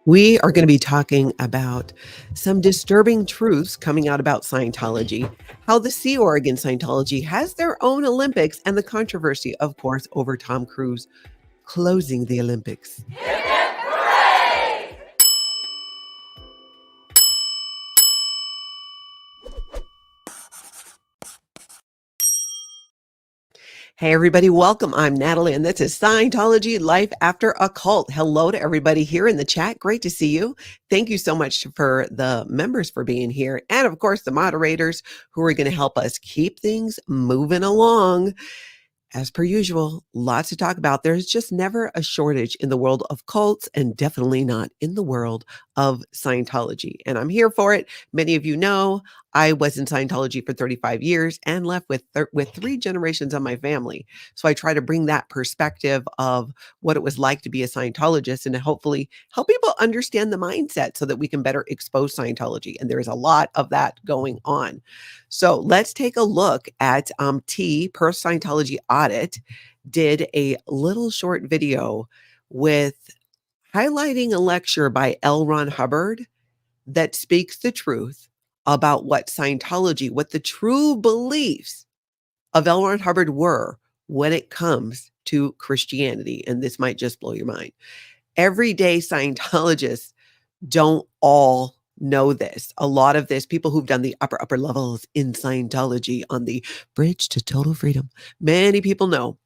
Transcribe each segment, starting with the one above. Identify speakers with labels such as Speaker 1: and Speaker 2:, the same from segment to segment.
Speaker 1: We are going to be talking about some disturbing truths coming out about Scientology, how the Sea Org in Scientology has their own Olympics, and the controversy, of course, over Tom Cruise closing the Olympics. Hey, everybody, welcome. I'm Natalie, and this is Scientology Life After a Cult. Hello to everybody here in the chat. Great to see you. Thank you so much for the members for being here. And of course, the moderators who are going to help us keep things moving along. As per usual, lots to talk about. There's just never a shortage in the world of cults, and definitely not in the world of Scientology. And I'm here for it. Many of you know I was in Scientology for 35 years and left with 3 generations of my family. So I try to bring that perspective of what it was like to be a Scientologist and to hopefully help people understand the mindset so that we can better expose Scientology. And there is a lot of that going on. So let's take a look at PERTH Scientology Audit did a little short video with highlighting a lecture by L. Ron Hubbard that speaks the truth about what Scientology, what the true beliefs of L. Ron Hubbard were when it comes to Christianity. And this might just blow your mind. Everyday Scientologists don't all know this. A lot of this, people who've done the upper levels in Scientology on the bridge to total freedom, many people know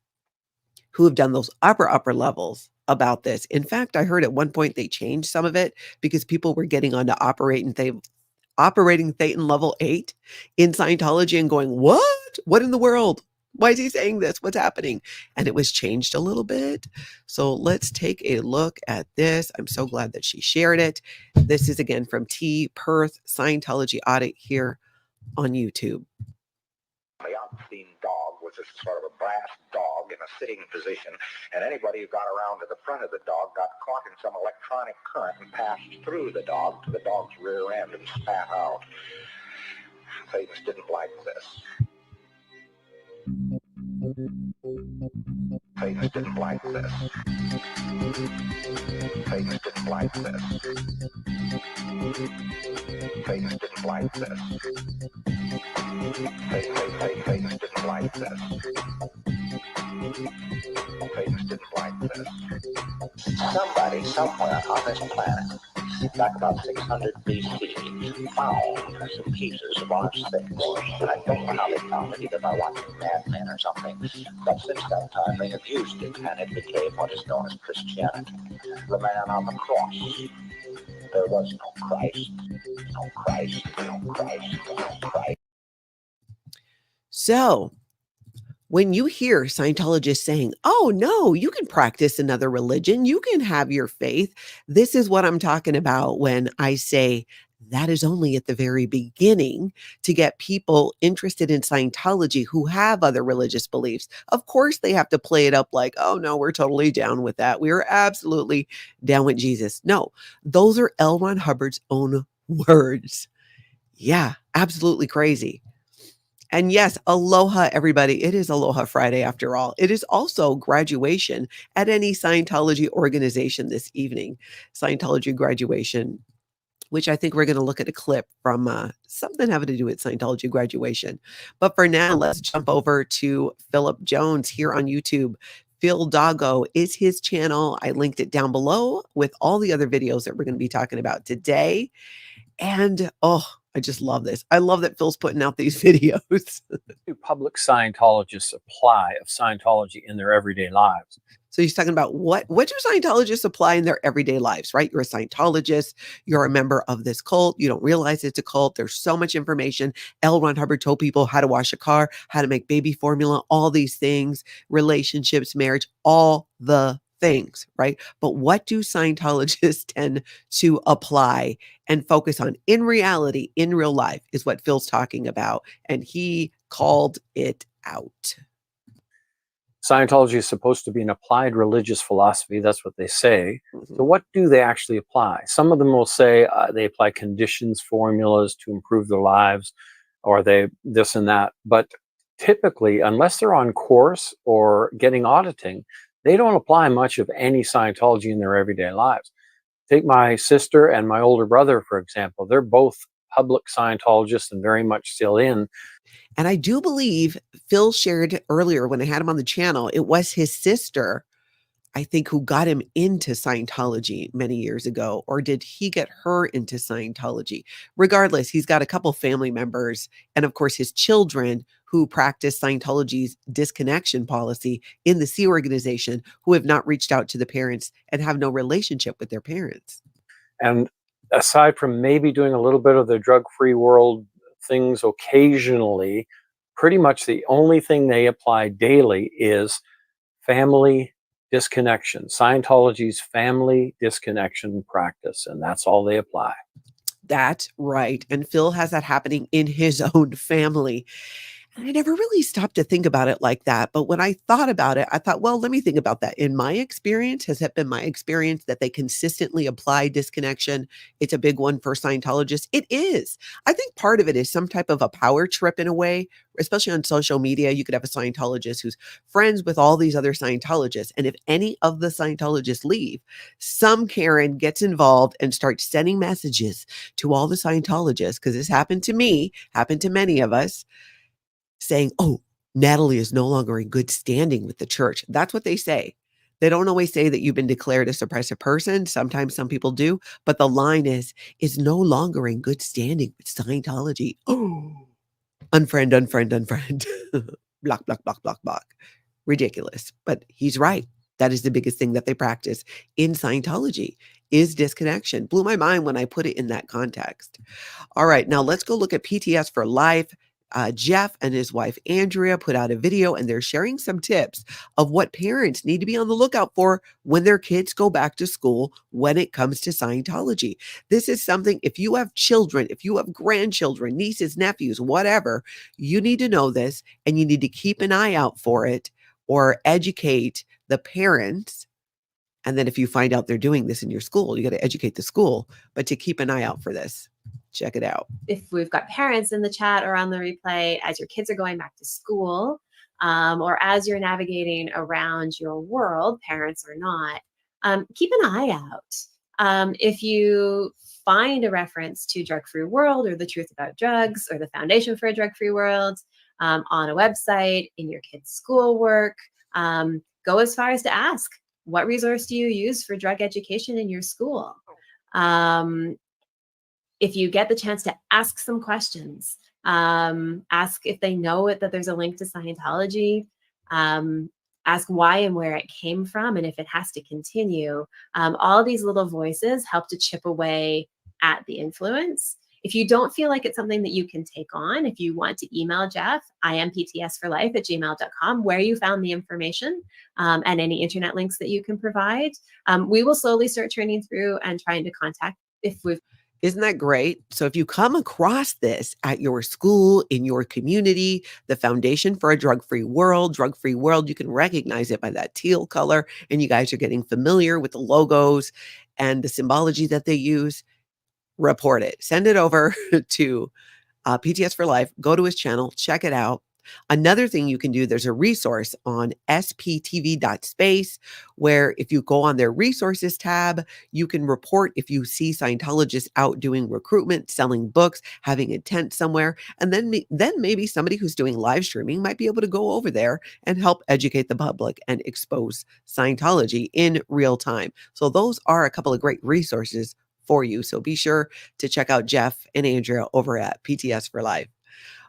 Speaker 1: who have done those upper levels about this. In fact, I heard at one point they changed some of it because people were getting onto operating Thetan level 8 in Scientology and going, what? What in the world? Why is he saying this? What's happening? And it was changed a little bit. So let's take a look at this. I'm so glad that she shared it. This is again from PERTH Scientology Audit here on YouTube.
Speaker 2: The Obscene dog was a sort of a brass dog in a sitting position, and anybody who got around to the front of the dog got caught in some electronic current and passed through the dog to the dog's rear end and spat out. Satanists didn't like this. Satanists didn't like this. Satanists didn't like this. Satanists didn't like this. Satanists didn't like this. Satanists didn't like this. Somebody somewhere on this planet, back about 600 BC, found some pieces of our stick. And I don't know how they found it, either by watching Mad Men or something. But since that time, they have used it, and it became what is known as Christianity. The man on the cross. There was no Christ. No Christ. No Christ. No Christ.
Speaker 1: So when you hear Scientologists saying, oh, no, you can practice another religion, you can have your faith, this is what I'm talking about when I say that is only at the very beginning to get people interested in Scientology who have other religious beliefs. Of course, they have to play it up like, oh, no, we're totally down with that. We are absolutely down with Jesus. No, those are L. Ron Hubbard's own words. Yeah, absolutely crazy. And yes, aloha, everybody. It is Aloha Friday after all. It is also graduation at any Scientology organization this evening. Scientology graduation, which I think we're going to look at a clip from something having to do with Scientology graduation. But for now, let's jump over to Philip Jones here on YouTube. PHILDOGGO is his channel. I linked it down below with all the other videos that we're going to be talking about today. And I just love this. I love that Phil's putting out these videos.
Speaker 3: Do public Scientologists apply of Scientology in their everyday lives?
Speaker 1: So he's talking about what do Scientologists apply in their everyday lives, right? You're a Scientologist. You're a member of this cult. You don't realize it's a cult. There's so much information. L. Ron Hubbard told people how to wash a car, how to make baby formula, all these things, relationships, marriage, all the things, right? But what do Scientologists tend to apply and focus on in reality, in real life, is what Phil's talking about. And he called it out.
Speaker 3: Scientology is supposed to be an applied religious philosophy. That's what they say. So what do they actually apply? Some of them will say they apply conditions, formulas to improve their lives, or they this and that. But typically, unless they're on course or getting auditing, they don't apply much of any Scientology in their everyday lives. Take my sister and my older brother, for example. They're both public Scientologists and very much still in.
Speaker 1: And I do believe Phil shared earlier when I had him on the channel, it was his sister, I think, who got him into Scientology many years ago, or did he get her into Scientology? Regardless, he's got a couple family members and, of course, his children who practice Scientology's disconnection policy in the Sea organization, who have not reached out to the parents and have no relationship with their parents.
Speaker 3: And aside from maybe doing a little bit of the drug-free world things occasionally, pretty much the only thing they apply daily is family disconnection, Scientology's family disconnection practice, and that's all they apply.
Speaker 1: That's right. And Phil has that happening in his own family. And I never really stopped to think about it like that. But when I thought about it, I thought, well, let me think about that. In my experience, has it been my experience that they consistently apply disconnection? It's a big one for Scientologists. It is. I think part of it is some type of a power trip in a way, especially on social media. You could have a Scientologist who's friends with all these other Scientologists. And if any of the Scientologists leave, some Karen gets involved and starts sending messages to all the Scientologists, because this happened to me, happened to many of us, saying, oh, Natalie is no longer in good standing with the church. That's what they say. They don't always say that you've been declared a suppressive person. Sometimes some people do, but the line is no longer in good standing with Scientology. Oh, unfriend, unfriend, unfriend. Block, block, block, block, block. Ridiculous. But he's right. That is the biggest thing that they practice in Scientology is disconnection. Blew my mind when I put it in that context. All right, now let's go look at PTS for Life. Jeff and his wife Andrea put out a video, and they're sharing some tips of what parents need to be on the lookout for when their kids go back to school when it comes to Scientology. This is something, if you have children, if you have grandchildren, nieces, nephews, whatever, you need to know this, and you need to keep an eye out for it or educate the parents. And then if you find out they're doing this in your school, you got to educate the school, but to keep an eye out for this. Check it out.
Speaker 4: If we've got parents in the chat or on the replay, as your kids are going back to school, or as you're navigating around your world, parents or not, keep an eye out. If you find a reference to Drug-Free World or the Truth About Drugs or the Foundation for a Drug-Free World on a website, in your kids' schoolwork, go as far as to ask, what resource do you use for drug education in your school? If you get the chance to ask some questions, ask if they know it, that there's a link to Scientology, ask why and where it came from, and if it has to continue. All these little voices help to chip away at the influence. If you don't feel like it's something that you can take on, if you want to email Jeff, imptsforlife@gmail.com, where you found the information and any internet links that you can provide. We will slowly start turning through and trying to contact if we've.
Speaker 1: Isn't that great? So if you come across this at your school, in your community, the Foundation for a Drug-Free World, you can recognize it by that teal color, and you guys are getting familiar with the logos and the symbology that they use, report it. Send it over to PTS for Life. Go to his channel, check it out. Another thing you can do, there's a resource on sptv.space where if you go on their resources tab, you can report if you see Scientologists out doing recruitment, selling books, having a tent somewhere. And then maybe somebody who's doing live streaming might be able to go over there and help educate the public and expose Scientology in real time. So those are a couple of great resources for you. So be sure to check out Jeff and Andrea over at PTS for Life.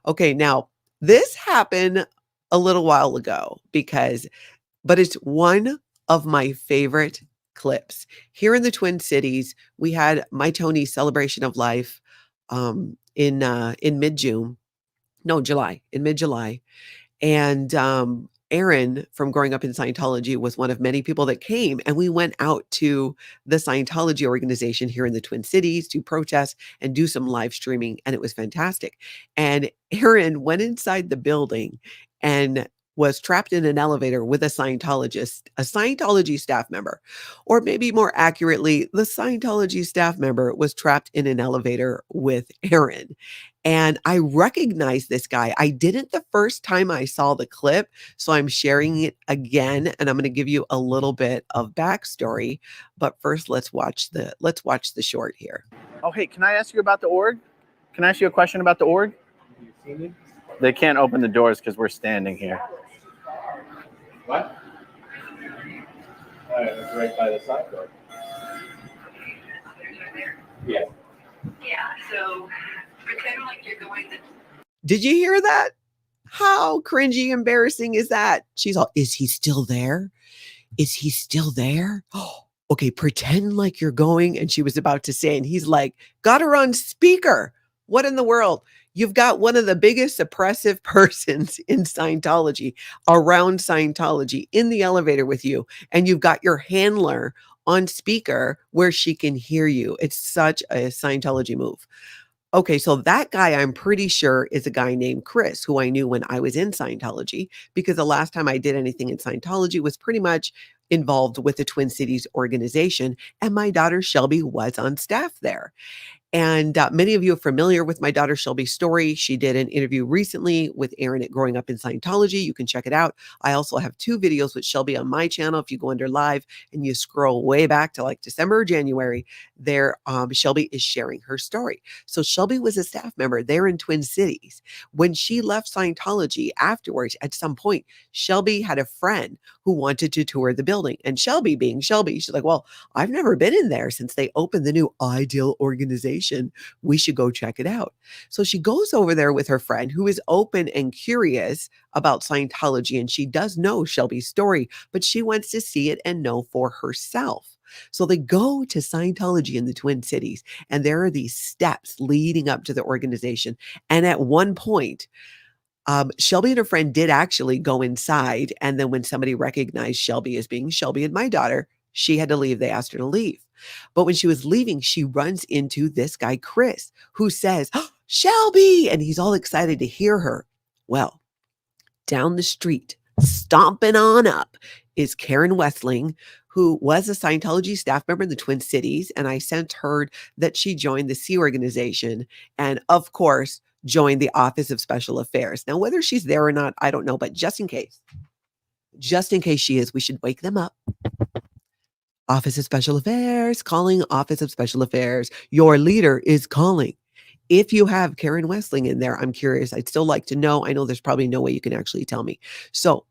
Speaker 1: Okay, now, this happened a little while ago but it's one of my favorite clips. Here in the Twin Cities, we had My Tony's Celebration of Life in mid-June. No, July, in mid-July. And Aaron, from growing up in Scientology, was one of many people that came, and we went out to the Scientology organization here in the Twin Cities to protest and do some live streaming, and it was fantastic. And Aaron went inside the building and was trapped in an elevator with a Scientologist, a Scientology staff member, or maybe more accurately, the Scientology staff member was trapped in an elevator with Aaron. And I recognized this guy. I didn't the first time I saw the clip, so I'm sharing it again, and I'm going to give you a little bit of backstory. But first, let's watch the short here.
Speaker 5: Oh, hey, can I ask you about the org? Can I ask you a question about the org? They can't open the doors because we're standing here.
Speaker 6: What? It's right by the side door. Yeah.
Speaker 7: Yeah, so pretend like you're going to.
Speaker 1: Did you hear that? How cringy embarrassing is that? She's all, is he still there? Is he still there? Oh, okay, pretend like you're going. And she was about to say, and he's like, got her on speaker. What in the world? You've got one of the biggest oppressive persons in Scientology around Scientology in the elevator with you. And you've got your handler on speaker where she can hear you. It's such a Scientology move. Okay, so that guy, I'm pretty sure, is a guy named Chris, who I knew when I was in Scientology, because the last time I did anything in Scientology was pretty much involved with the Twin Cities organization, and my daughter Shelby was on staff there. And many of you are familiar with my daughter Shelby's story. She did an interview recently with Aaron at Growing Up in Scientology. You can check it out. I also have 2 videos with Shelby on my channel. If you go under live and you scroll way back to like December or January, there Shelby is sharing her story. So Shelby was a staff member there in Twin Cities. When she left Scientology afterwards, at some point, Shelby had a friend who wanted to tour the building. And Shelby, being Shelby, she's like, well, I've never been in there since they opened the new Ideal organization. We should go check it out. So she goes over there with her friend who is open and curious about Scientology. And she does know Shelby's story, but she wants to see it and know for herself. So they go to Scientology in the Twin Cities, and there are these steps leading up to the organization. And at one point, Shelby and her friend did actually go inside. And then when somebody recognized Shelby as being Shelby and my daughter, she had to leave. They asked her to leave. But when she was leaving, she runs into this guy, Chris, who says, oh, Shelby, and he's all excited to hear her. Well, down the street, stomping on up, is Karen Westling, who was a Scientology staff member in the Twin Cities. And I sent her that she joined the C organization and, of course, joined the Office of Special Affairs. Now, whether she's there or not, I don't know, but just in case she is, we should wake them up. Office of Special Affairs, calling Office of Special Affairs. Your leader is calling. If you have Karen Westling in there, I'm curious. I'd still like to know. I know there's probably no way you can actually tell me. So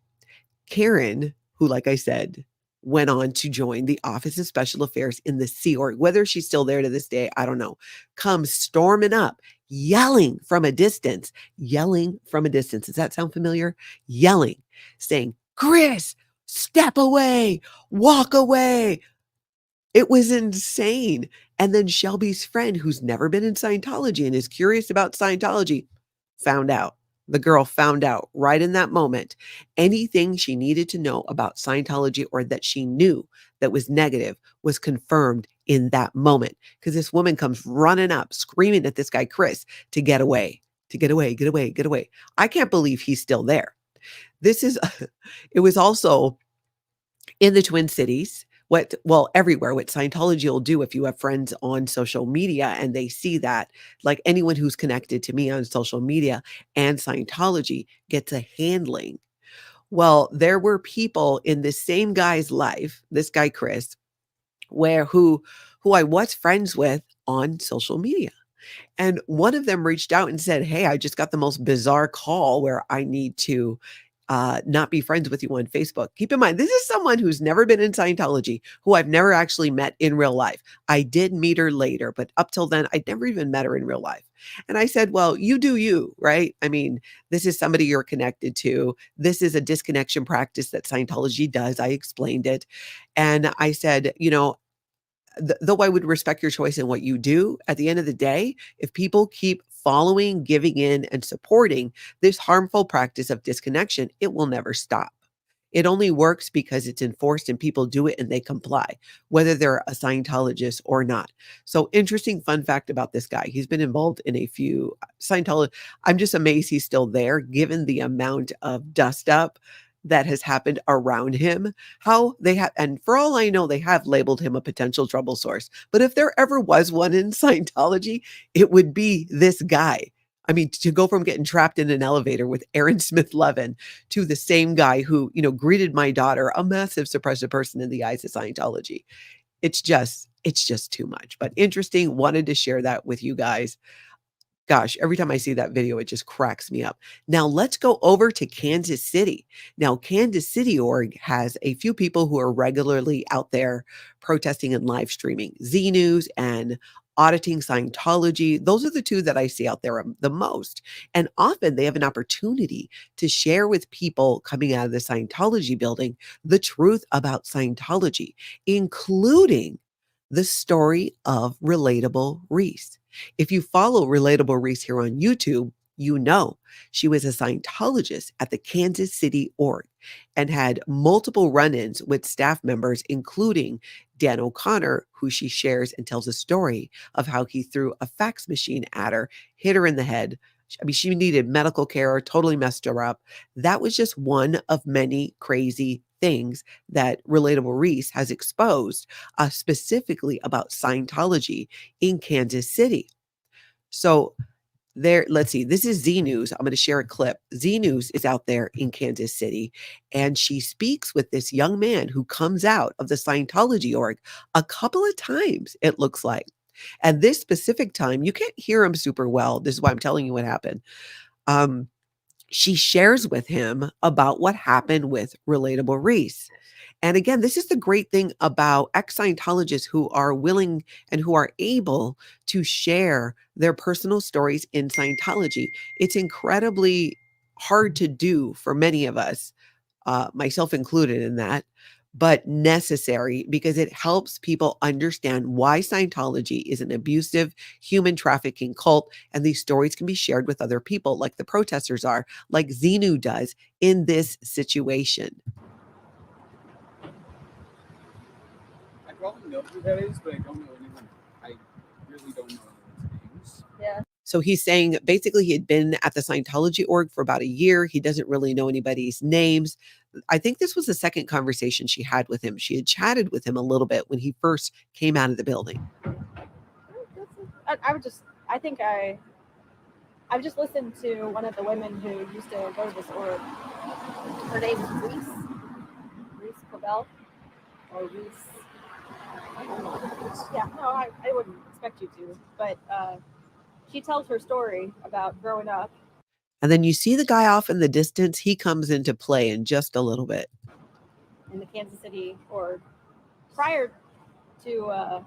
Speaker 1: Karen, who, like I said, went on to join the Office of Special Affairs in the Sea Org, whether she's still there to this day, I don't know, comes storming up, yelling from a distance. Does that sound familiar? Yelling, saying, Chris, step away, walk away. It was insane. And then Shelby's friend, who's never been in Scientology and is curious about Scientology, found out. The girl found out right in that moment anything she needed to know about Scientology or that she knew that was negative was confirmed in that moment. Because this woman comes running up, screaming at this guy, Chris, to get away, get away. I can't believe he's still there. It was also in the Twin Cities. Everywhere, what Scientology will do if you have friends on social media and they see that, like anyone who's connected to me on social media and Scientology gets a handling. Well, there were people in this same guy's life, this guy, Chris, who I was friends with on social media. And one of them reached out and said, hey, I just got the most bizarre call where I need to not be friends with you on Facebook. Keep in mind, this is someone who's never been in Scientology, who I've never actually met in real life. I did meet her later, but up till then, I'd never even met her in real life. And I said, well, you do you, right? I mean, this is somebody you're connected to. This is a disconnection practice that Scientology does. I explained it. And I said, though I would respect your choice in what you do, at the end of the day, if people keep following, giving in, and supporting this harmful practice of disconnection, it will never stop. It only works because it's enforced and people do it and they comply, whether they're a Scientologist or not. So interesting fun fact about this guy. He's been involved in a few Scientology. I'm just amazed he's still there, given the amount of dust up that has happened around him, how they have, and for all I know, they have labeled him a potential trouble source. But if there ever was one in Scientology, it would be this guy. I mean, to go from getting trapped in an elevator with Aaron Smith-Levin to the same guy who, greeted my daughter, a massive suppressive person in the eyes of Scientology. It's just too much. But interesting. Wanted to share that with you guys. Gosh, every time I see that video, it just cracks me up. Now let's go over to Kansas City. Now, Kansas City org has a few people who are regularly out there protesting and live streaming. XENEWS and Auditing Scientology. Those are the two that I see out there the most. And often they have an opportunity to share with people coming out of the Scientology building the truth about Scientology, including the story of Relatable Reese. If you follow Relatable Reese here on YouTube, you know she was a Scientologist at the Kansas City org and had multiple run-ins with staff members, including Dan O'Connor, who she shares and tells a story of how he threw a fax machine at her, hit her in the head. I mean, she needed medical care, totally messed her up. That was just one of many crazy things that Relatable Reese has exposed, specifically about Scientology in Kansas City. So let's see, this is XENEWS. I'm going to share a clip. XENEWS is out there in Kansas City, and she speaks with this young man who comes out of the Scientology org a couple of times, it looks like. And this specific time, you can't hear him super well. This is why I'm telling you what happened. She shares with him about what happened with Relatable Reese. And again, this is the great thing about ex-Scientologists who are willing and who are able to share their personal stories in Scientology. It's incredibly hard to do for many of us, myself included in that, but necessary because it helps people understand why Scientology is an abusive human trafficking cult. And these stories can be shared with other people like the protesters are, like XENEWS does in this situation.
Speaker 8: I probably know who that is, but I don't know anyone. I really don't know anyone's names. Yeah.
Speaker 1: So he's saying basically he had been at the Scientology org for about a year. He doesn't really know anybody's names. I think this was the second conversation she had with him. She had chatted with him a little bit when he first came out of the building.
Speaker 9: I've just listened to one of the women who used to go to this org. Her name is Reese Cobell, or Reese. Yeah, no, I wouldn't expect you to, but she tells her story about growing up.
Speaker 1: And then you see the guy off in the distance. He comes into play in just a little bit.
Speaker 9: In the Kansas City org, prior to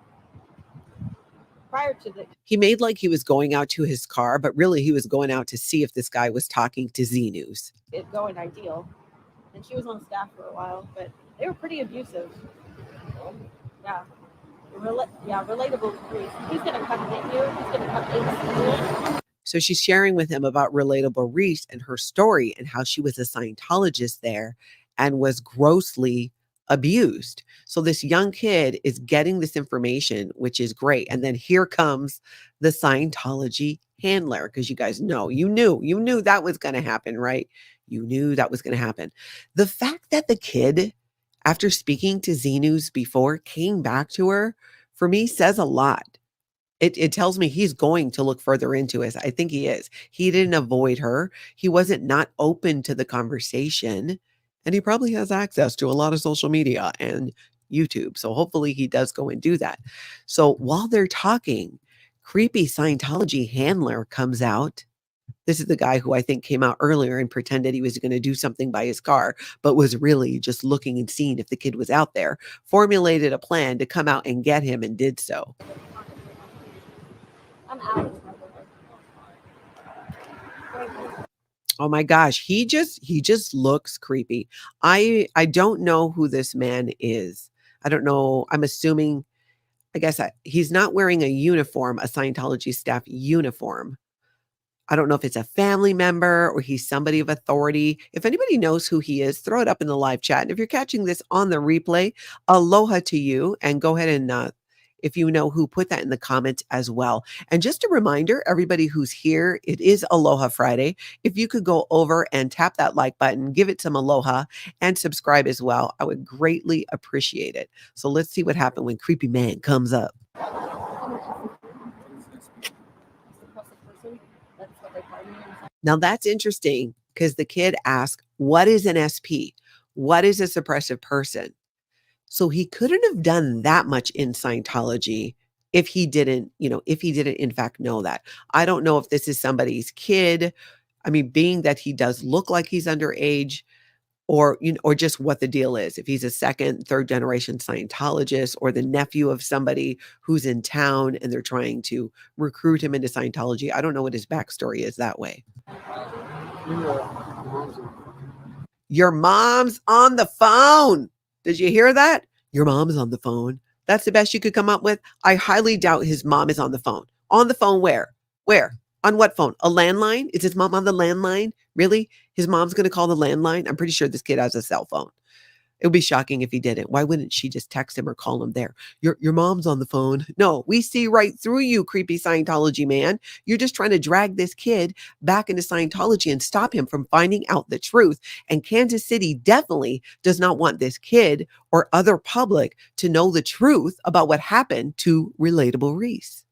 Speaker 1: he made like he was going out to his car, but really he was going out to see if this guy was talking to XENEWS.
Speaker 9: It going ideal, and she was on staff for a while, but they were pretty abusive. Yeah. Relatable Reese. He's gonna come get you. He's gonna come get you.
Speaker 1: So she's sharing with him about Relatable Reese and her story and how she was a Scientologist there and was grossly abused. So this young kid is getting this information, which is great. And then here comes the Scientology handler, because you guys know, you knew that was going to happen, right? You knew that was going to happen. The fact that the kid, after speaking to XENEWS before, came back to her, for me, says a lot. It tells me he's going to look further into it. I think he is. He didn't avoid her. He wasn't not open to the conversation. And he probably has access to a lot of social media and YouTube. So hopefully he does go and do that. So while they're talking, creepy Scientology handler comes out. This is the guy who I think came out earlier and pretended he was going to do something by his car, but was really just looking and seeing if the kid was out there, formulated a plan to come out and get him and did so.
Speaker 9: I'm out.
Speaker 1: Oh my gosh, he just looks creepy. I don't know who this man is. I don't know. I'm assuming, he's not wearing a uniform, a Scientology staff uniform. I don't know if it's a family member or he's somebody of authority. If anybody knows who he is, throw it up in the live chat. And if you're catching this on the replay, aloha to you, and go ahead and if you know who, put that in the comments as well. And just a reminder, everybody who's here, it is Aloha Friday. If you could go over and tap that like button, give it some aloha, and subscribe as well, I would greatly appreciate it. So let's see what happened when Creepy Man comes up.
Speaker 9: That's what they call
Speaker 1: Now that's interesting because the kid asked, what is an SP? What is a suppressive person? So he couldn't have done that much in Scientology if he didn't, if he didn't in fact know that. I don't know if this is somebody's kid. I mean, being that he does look like he's underage, or just what the deal is. If he's a second, third generation Scientologist, or the nephew of somebody who's in town and they're trying to recruit him into Scientology. I don't know what his backstory is that way. Your mom's on the phone. Did you hear that? Your mom is on the phone. That's the best you could come up with? I highly doubt his mom is on the phone. On the phone where? Where? On what phone? A landline? Is his mom on the landline? Really? His mom's going to call the landline? I'm pretty sure this kid has a cell phone. It would be shocking if he didn't. Why wouldn't she just text him or call him there? Your mom's on the phone. No, we see right through you, creepy Scientology man. You're just trying to drag this kid back into Scientology and stop him from finding out the truth. And Kansas City definitely does not want this kid or other public to know the truth about what happened to Relatable Reese.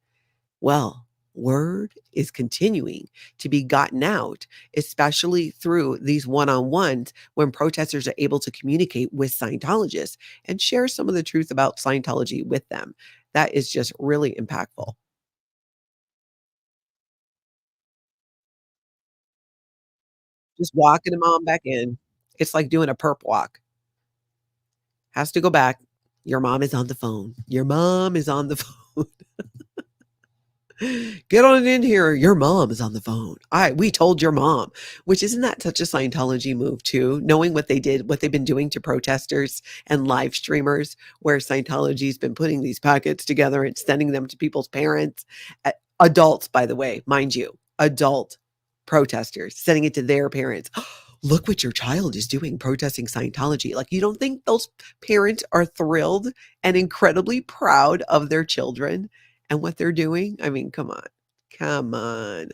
Speaker 1: Well, word is continuing to be gotten out, especially through these one-on-ones when protesters are able to communicate with Scientologists and share some of the truth about Scientology with them. That is just really impactful. Just walking the mom back in. It's like doing a perp walk. Has to go back. Your mom is on the phone. Your mom is on the phone. Get on in here. Your mom is on the phone. We told your mom, which isn't that such a Scientology move too? Knowing what they did, what they've been doing to protesters and live streamers, where Scientology's been putting these packets together and sending them to people's parents, adults, by the way, mind you, adult protesters, sending it to their parents. Look what your child is doing, protesting Scientology. Like, you don't think those parents are thrilled and incredibly proud of their children and what they're doing? I mean, come on. Come on.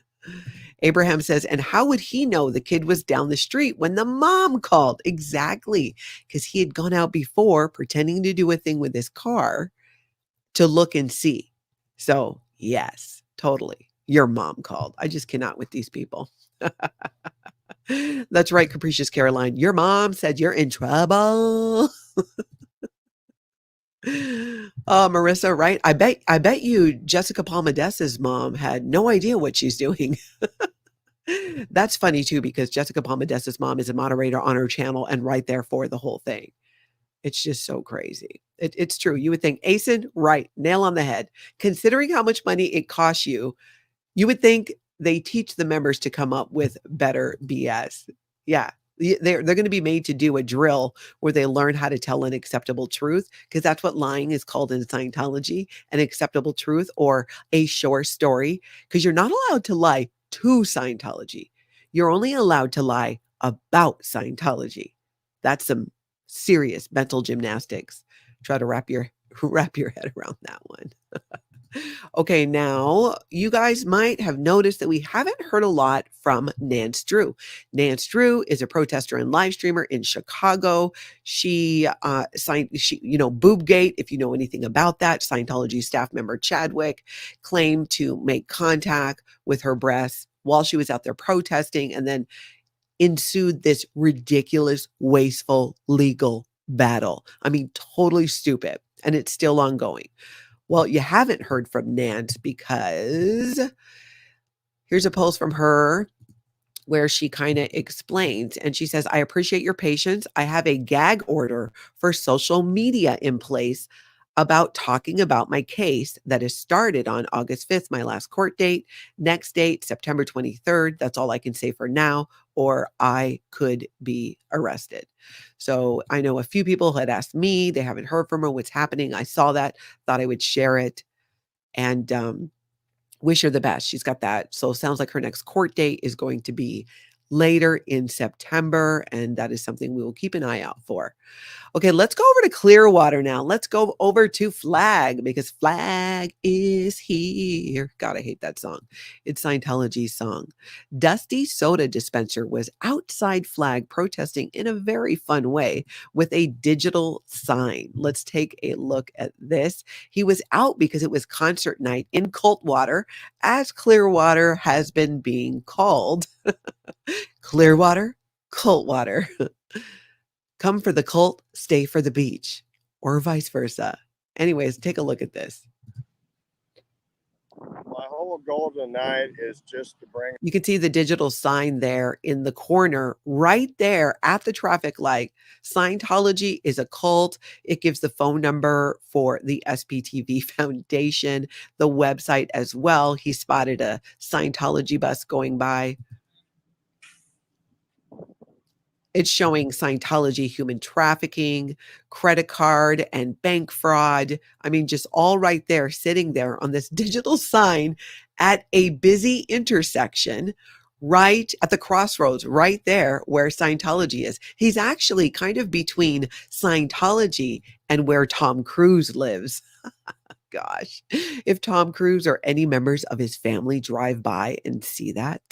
Speaker 1: Abraham says, and how would he know the kid was down the street when the mom called? Exactly. Because he had gone out before pretending to do a thing with his car to look and see. So, yes, totally. Your mom called. I just cannot with these people. That's right, Capricious Caroline. Your mom said you're in trouble. Marissa, right? I bet you Jessica Palmadessa's mom had no idea what she's doing. That's funny too, because Jessica Palmadessa's mom is a moderator on her channel and right there for the whole thing. It's just so crazy. It's true. You would think, Asen, right, nail on the head. Considering how much money it costs you, you would think they teach the members to come up with better BS. Yeah. They're going to be made to do a drill where they learn how to tell an acceptable truth, because that's what lying is called in Scientology, an acceptable truth or a short story, because you're not allowed to lie to Scientology. You're only allowed to lie about Scientology. That's some serious mental gymnastics. Try to wrap your head around that one. Okay, now you guys might have noticed that we haven't heard a lot from Nance Drew. Nance Drew is a protester and live streamer in Chicago. She Boobgate, if you know anything about that, Scientology staff member Chadwick claimed to make contact with her breasts while she was out there protesting, and then ensued this ridiculous, wasteful legal battle. I mean, totally stupid, and it's still ongoing. Well, you haven't heard from Nance because here's a post from her where she kind of explains, and she says, I appreciate your patience. I have a gag order for social media in place about talking about my case that is started on August 5th, my last court date. Next date, September 23rd. That's all I can say for now, or I could be arrested. So I know a few people had asked me, they haven't heard from her, what's happening. I saw that, thought I would share it, and wish her the best. She's got that. So it sounds like her next court date is going to be later in September, and that is something we will keep an eye out for. Okay, let's go over to Clearwater now. Let's go over to Flag, because Flag is here. God, I hate that song. It's Scientology's song. Dusty Soda Dispenser was outside Flag protesting in a very fun way with a digital sign. Let's take a look at this. He was out because it was concert night in Coldwater, as Clearwater has been being called. Clearwater, cult water. Come for the cult, stay for the beach, or vice versa. Anyways, take a look at this.
Speaker 10: My whole goal tonight is just to bring.
Speaker 1: You can see the digital sign there in the corner, right there at the traffic light. Scientology is a cult. It gives the phone number for the SPTV Foundation, the website as well. He spotted a Scientology bus going by. It's showing Scientology human trafficking, credit card and bank fraud. I mean, just all right there, sitting there on this digital sign at a busy intersection, right at the crossroads, right there where Scientology is. He's actually kind of between Scientology and where Tom Cruise lives. Gosh, if Tom Cruise or any members of his family drive by and see that,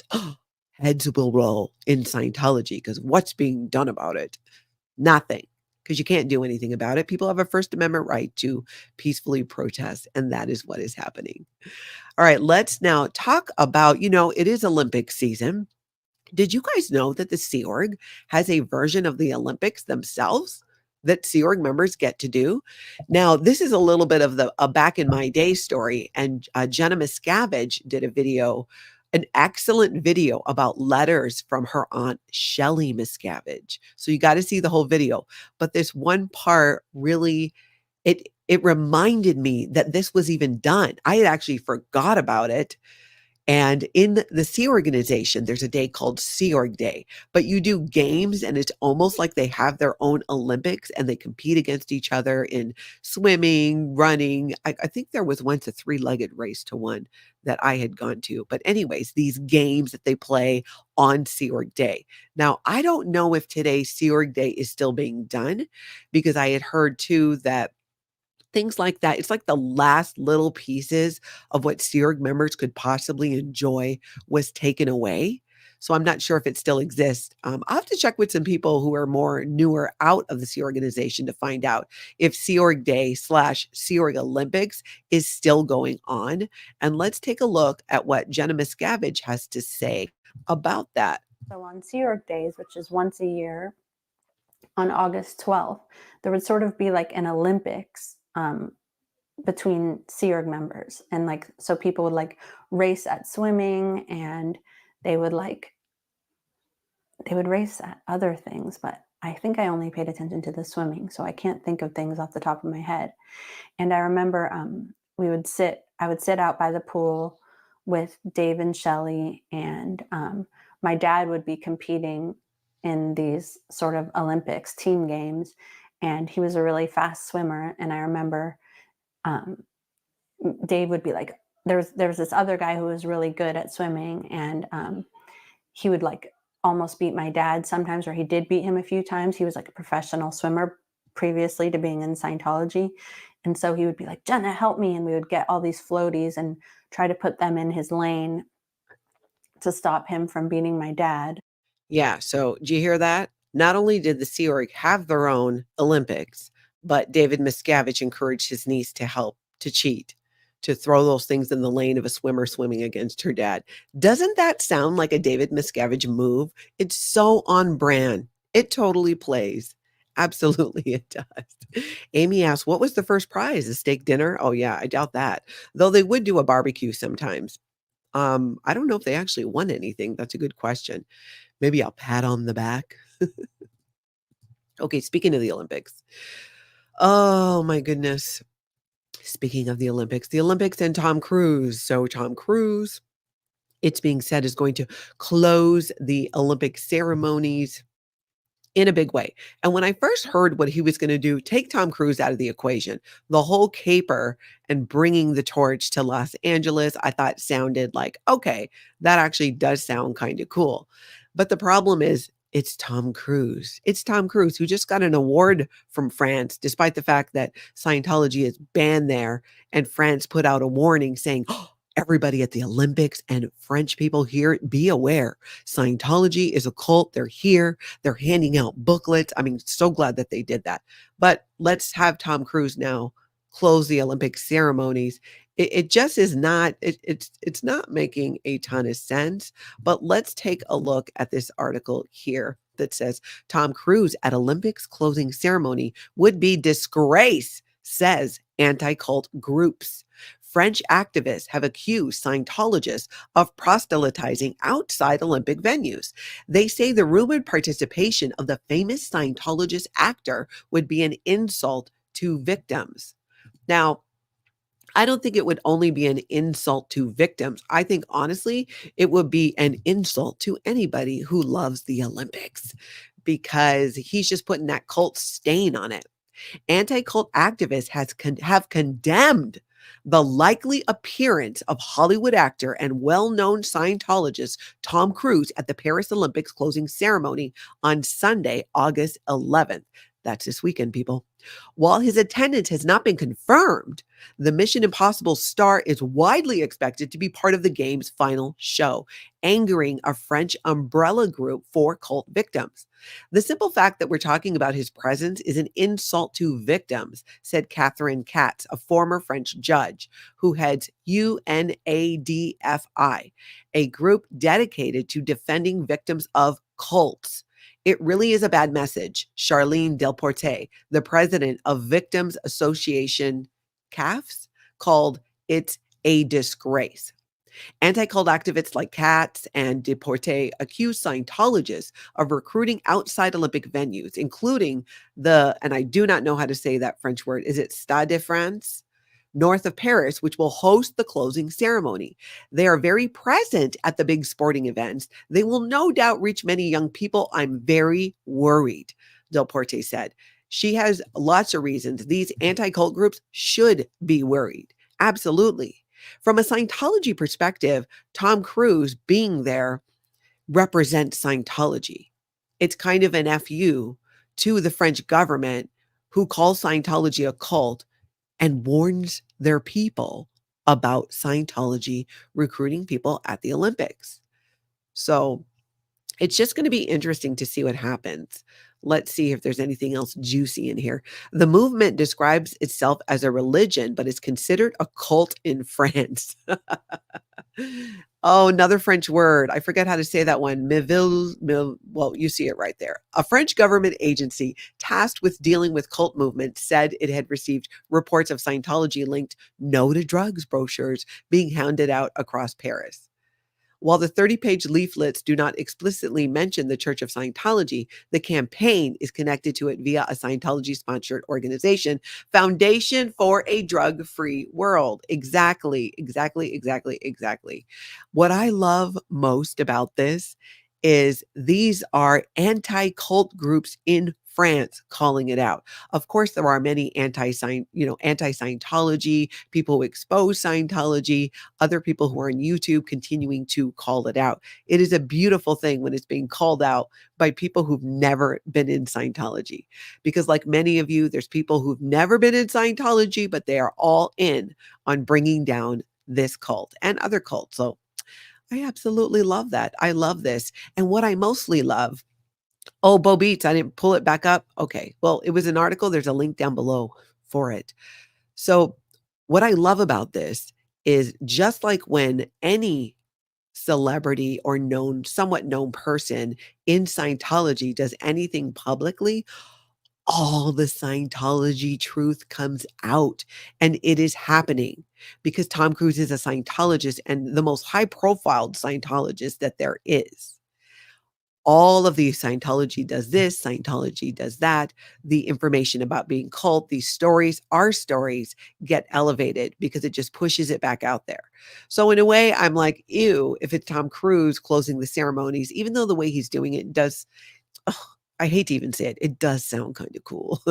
Speaker 1: heads will roll in Scientology, because what's being done about it? Nothing, because you can't do anything about it. People have a First Amendment right to peacefully protest, and that is what is happening. All right, let's now talk about, it is Olympic season. Did you guys know that the Sea Org has a version of the Olympics themselves that Sea Org members get to do? Now, this is a little bit of a back in my day story, and Jenna Miscavige did a video, an excellent video about letters from her aunt, Shelly Miscavige. So you got to see the whole video. But this one part really, it reminded me that this was even done. I had actually forgot about it. And in the Sea Organization, there's a day called Sea Org Day, but you do games, and it's almost like they have their own Olympics, and they compete against each other in swimming, running. I think there was once a 3-legged race to one that I had gone to. But anyways, these games that they play on Sea Org Day. Now, I don't know if today's Sea Org Day is still being done, because I had heard too that things like that, it's like the last little pieces of what Sea Org members could possibly enjoy was taken away. So I'm not sure if it still exists. I'll have to check with some people who are more newer out of the Sea Organization to find out if Sea Org Day / Sea Org Olympics is still going on. And let's take a look at what Jenna Miscavige has to say about that.
Speaker 11: So on Sea Org Days, which is once a year on August 12th, there would sort of be like an Olympics between Sea Org members, and so people would race at swimming, and they would race at other things, but I think I only paid attention to the swimming, so I can't think of things off the top of my head. And I remember I would sit out by the pool with Dave and Shelly, and my dad would be competing in these sort of Olympics team games, and he was a really fast swimmer. And I remember Dave would be like, there's this other guy who was really good at swimming, and he would almost beat my dad sometimes, or he did beat him a few times. He was a professional swimmer previously to being in Scientology. And so he would be like, Jenna, help me. And we would get all these floaties and try to put them in his lane to stop him from beating my dad.
Speaker 1: Yeah. So do you hear that? Not only did the Sea Org have their own Olympics, but David Miscavige encouraged his niece to help, to cheat, to throw those things in the lane of a swimmer swimming against her dad. Doesn't that sound like a David Miscavige move? It's so on brand. It totally plays. Absolutely it does. Amy asked, what was the first prize? A steak dinner? Oh yeah, I doubt that. Though they would do a barbecue sometimes. I don't know if they actually won anything. That's a good question. Maybe I'll pat on the back. Okay, speaking of the Olympics. Oh my goodness. Speaking of the Olympics and Tom Cruise. So Tom Cruise, it's being said, is going to close the Olympic ceremonies in a big way. And when I first heard what he was going to do, take Tom Cruise out of the equation, the whole caper and bringing the torch to Los Angeles, I thought sounded like, okay, that actually does sound kind of cool. But the problem is, it's Tom Cruise. It's Tom Cruise, who just got an award from France, despite the fact that Scientology is banned there. And France put out a warning saying, oh, everybody at the Olympics and French people here, be aware. Scientology is a cult. They're here. They're handing out booklets. I mean, so glad that they did that. But let's have Tom Cruise now close the Olympic ceremonies. It just is not, it's not making a ton of sense. But let's take a look at this article here that says Tom Cruise at Olympics closing ceremony would be disgrace, says anti-cult groups. French activists have accused Scientologists of proselytizing outside Olympic venues. They say the rumored participation of the famous Scientologist actor would be an insult to victims. Now, I don't think it would only be an insult to victims. I think, honestly, it would be an insult to anybody who loves the Olympics because he's just putting that cult stain on it. Anti-cult activists have condemned the likely appearance of Hollywood actor and well-known Scientologist Tom Cruise at the Paris Olympics closing ceremony on Sunday, August 11th. That's this weekend, people. While his attendance has not been confirmed, the Mission Impossible star is widely expected to be part of the game's final show, angering a French umbrella group for cult victims. The simple fact that we're talking about his presence is an insult to victims, said Catherine Katz, a former French judge who heads UNADFI, a group dedicated to defending victims of cults. It really is a bad message, Charlene Delporte, the president of Victims Association CAFS, called It's a Disgrace. Anti-cult activists like Katz and Deporte accuse Scientologists of recruiting outside Olympic venues, including and I do not know how to say that French word, is it Stade de France? North of Paris, which will host the closing ceremony. They are very present at the big sporting events. They will no doubt reach many young people. I'm very worried, Delporte said. She has lots of reasons. These anti-cult groups should be worried. Absolutely. From a Scientology perspective, Tom Cruise being there represents Scientology. It's kind of an FU to the French government who calls Scientology a cult and warns their people about Scientology recruiting people at the Olympics. So it's just going to be interesting to see what happens. Let's see if there's anything else juicy in here. The movement describes itself as a religion, but is considered a cult in France. Oh, another French word. I forget how to say that one. Well, you see it right there. A French government agency tasked with dealing with cult movements said it had received reports of Scientology-linked no to drugs brochures being handed out across Paris. While the 30-page leaflets do not explicitly mention the Church of Scientology, the campaign is connected to it via a Scientology-sponsored organization, Foundation for a Drug-Free World. Exactly. What I love most about this is these are anti-cult groups in France calling it out. Of course, there are many anti-Scientology, people who expose Scientology, other people who are on YouTube continuing to call it out. It is a beautiful thing when it's being called out by people who've never been in Scientology. Because like many of you, there's people who've never been in Scientology, but they are all in on bringing down this cult and other cults. So I absolutely love that. I love this. And what I mostly love, oh, Bo Beats, I didn't pull it back up. Okay. Well, it was an article. There's a link down below for it. So what I love about this is just like when any celebrity or somewhat known person in Scientology does anything publicly, all the Scientology truth comes out, and it is happening because Tom Cruise is a Scientologist and the most high-profile Scientologist that there is. All of these, Scientology does this, Scientology does that. The information about being cult, these stories, our stories get elevated because it just pushes it back out there. So in a way, I'm like, ew, if it's Tom Cruise closing the ceremonies, even though the way he's doing it does, I hate to even say it, it does sound kind of cool,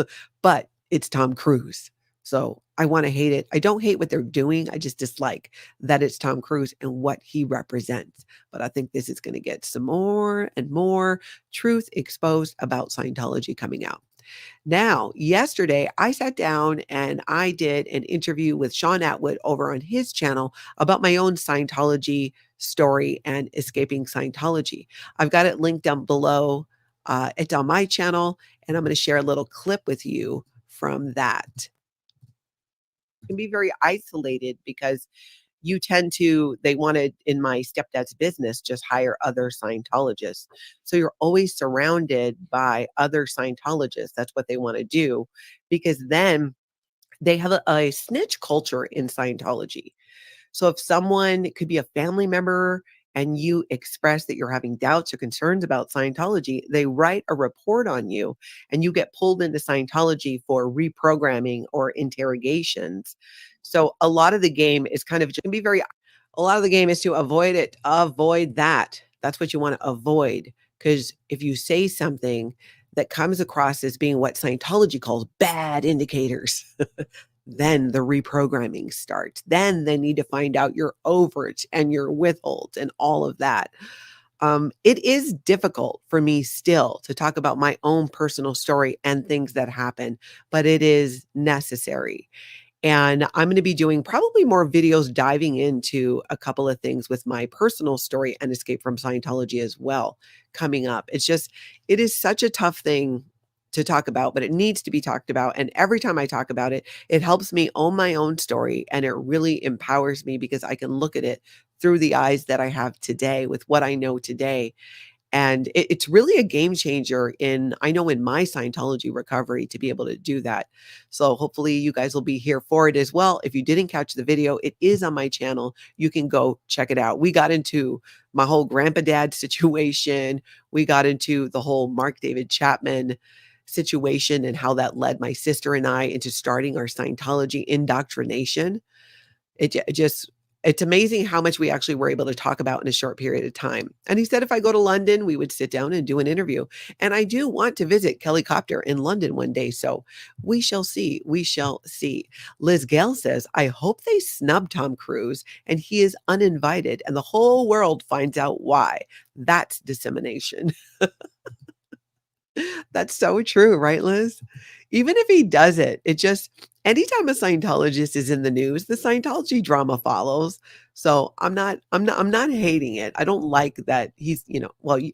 Speaker 1: but it's Tom Cruise. So I want to hate it. I don't hate what they're doing. I just dislike that it's Tom Cruise and what he represents. But I think this is going to get some more and more truth exposed about Scientology coming out. Now, yesterday, I sat down and I did an interview with Sean Atwood over on his channel about my own Scientology story and escaping Scientology. I've got it linked down below. It's on my channel, and I'm going to share a little clip with you from that. can be very isolated because they wanted in my stepdad's business, just hire other Scientologists. So you're always surrounded by other Scientologists. That's what they want to do, because then they have a snitch culture in Scientology. So if someone, it could be a family member, and you express that you're having doubts or concerns about Scientology, they write a report on you and you get pulled into Scientology for reprogramming or interrogations. So a lot of the game is kind of, can be very, a lot of the game is to avoid it, avoid that. That's what you want to avoid. Because if you say something that comes across as being what Scientology calls bad indicators, then the reprogramming starts. Then they need to find out your overage and your withholds and all of that. It is difficult for me still to talk about my own personal story and things that happen, but it is necessary. And I'm going to be doing probably more videos diving into a couple of things with my personal story and escape from Scientology as well coming up. It is such a tough thing to talk about, but it needs to be talked about. And every time I talk about it, it helps me own my own story, and it really empowers me because I can look at it through the eyes that I have today with what I know today. And it's really a game changer in my Scientology recovery to be able to do that. So hopefully you guys will be here for it as well. If you didn't catch the video, it is on my channel. You can go check it out. We got into my whole grandpa dad situation. We got into the whole Mark David Chapman situation and how that led my sister and I into starting our Scientology indoctrination. It's amazing how much we actually were able to talk about in a short period of time. And he said, if I go to London, we would sit down and do an interview. And I do want to visit Kelly Copter in London one day. So we shall see. We shall see. Liz Gale says, I hope they snub Tom Cruise and he is uninvited and the whole world finds out why. That's dissemination. That's so true, right, Liz? Even if he does it, anytime a Scientologist is in the news, the Scientology drama follows. So I'm not hating it. I don't like that he's, I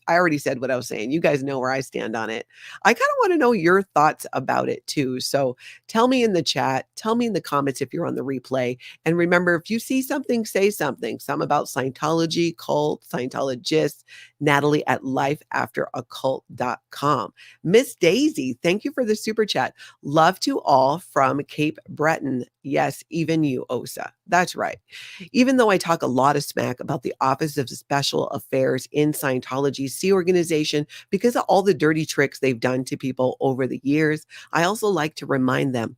Speaker 1: already said what I was saying. You guys know where I stand on it. I kind of want to know your thoughts about it too. So tell me in the chat, tell me in the comments if you're on the replay. And remember, if you see something, say something. Some about Scientology, cult, Scientologist, Natalie at lifeafteraccult.com. Miss Daisy, thank you for the super chat. Love to all from Cape Breton. Yes, even you, Osa. That's right. Even though I talk a lot of smack about the Office of Special Affairs in Scientology's Sea organization because of all the dirty tricks they've done to people over the years, I also like to remind them.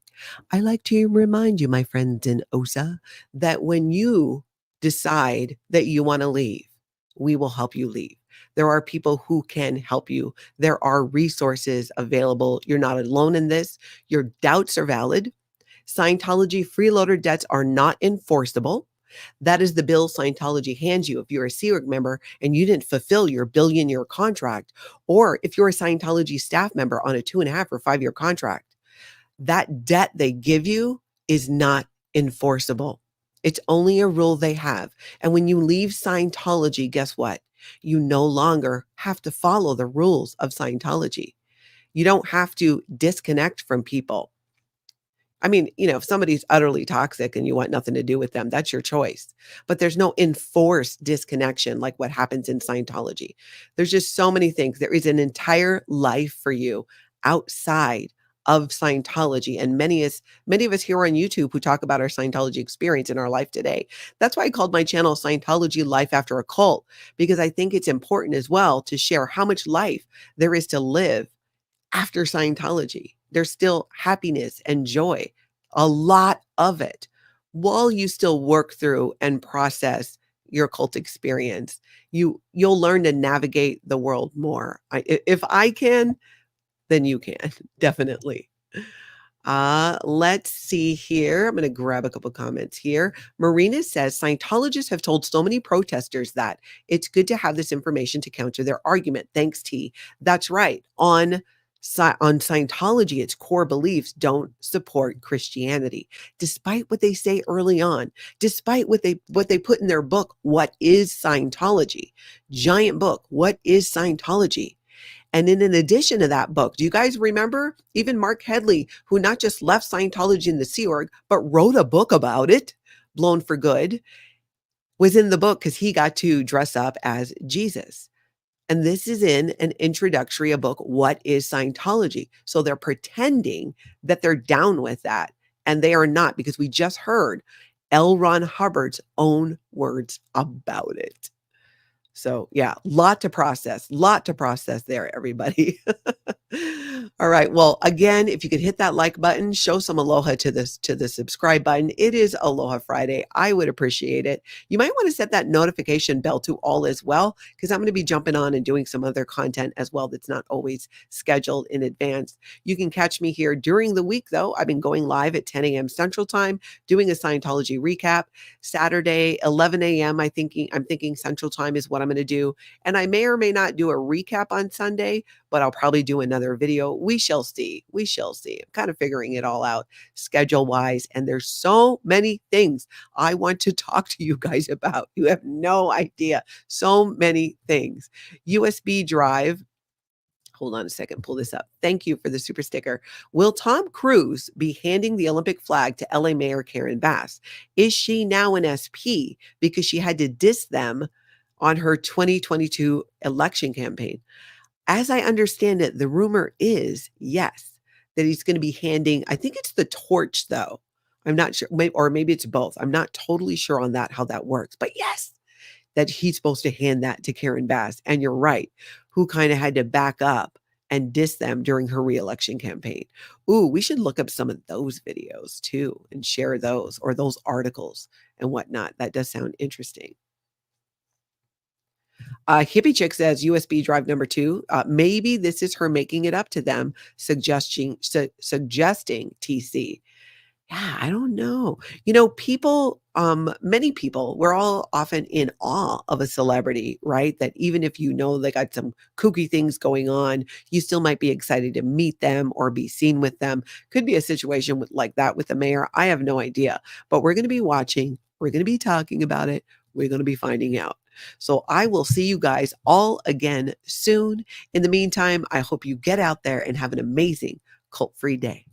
Speaker 1: I like to remind you, my friends in OSA, that when you decide that you want to leave, we will help you leave. There are people who can help you. There are resources available. You're not alone in this. Your doubts are valid. Scientology freeloader debts are not enforceable. That is the bill Scientology hands you if you're a Sea Org member and you didn't fulfill your billion-year contract, or if you're a Scientology staff member on a 2.5 or 5 year contract. That debt they give you is not enforceable. It's only a rule they have. And when you leave Scientology, guess what? You no longer have to follow the rules of Scientology. You don't have to disconnect from people. I mean, if somebody's utterly toxic and you want nothing to do with them, that's your choice. But there's no enforced disconnection like what happens in Scientology. There's just so many things. There is an entire life for you outside of Scientology. And many of us here on YouTube who talk about our Scientology experience in our life today. That's why I called my channel Scientology Life After a Cult, because I think it's important as well to share how much life there is to live after Scientology. There's still happiness and joy, a lot of it, while you still work through and process your cult experience. You'll learn to navigate the world more. If I can, then you can, definitely. Let's see here. I'm going to grab a couple comments here. Marina says, Scientologists have told so many protesters that it's good to have this information to counter their argument. Thanks, T. That's right. On Scientology, its core beliefs don't support Christianity, despite what they say early on, despite what they put in their book, What is Scientology? Giant book, What is Scientology? And in addition to that book, do you guys remember even Mark Headley, who not just left Scientology in the Sea Org, but wrote a book about it, Blown for Good, was in the book because he got to dress up as Jesus. And this is in an introductory book, What is Scientology? So they're pretending that they're down with that. And they are not, because we just heard L. Ron Hubbard's own words about it. So yeah, lot to process there, everybody. All right. Well, again, if you could hit that like button, show some aloha to the subscribe button. It is Aloha Friday. I would appreciate it. You might want to set that notification bell to all as well, because I'm going to be jumping on and doing some other content as well that's not always scheduled in advance. You can catch me here during the week, though. I've been going live at 10 a.m. Central Time, doing a Scientology recap. Saturday, 11 a.m. I'm thinking Central Time is what I'm going to do. And I may or may not do a recap on Sunday, but I'll probably do another video. We shall see. We shall see. I'm kind of figuring it all out schedule wise. And there's so many things I want to talk to you guys about. You have no idea. So many things. USB drive. Hold on a second, pull this up. Thank you for the super sticker. Will Tom Cruise be handing the Olympic flag to LA Mayor Karen Bass? Is she now an SP because she had to diss them on her 2022 election campaign? As I understand it, the rumor is, yes, that he's going to be handing, I think it's the torch though. I'm not sure, or maybe it's both. I'm not totally sure on that, how that works, but yes, that he's supposed to hand that to Karen Bass. And you're right, who kind of had to back up and diss them during her reelection campaign. Ooh, we should look up some of those videos too and share those, or those articles and whatnot. That does sound interesting. Hippie Chick says USB drive number 2. Maybe this is her making it up to them, suggesting TC. Yeah, I don't know. You know, people, many people, we're all often in awe of a celebrity, right? That even if you know they got some kooky things going on, you still might be excited to meet them or be seen with them. Could be a situation like that with the mayor. I have no idea, but we're going to be watching. We're going to be talking about it. We're going to be finding out. So I will see you guys all again soon. In the meantime, I hope you get out there and have an amazing cult-free day.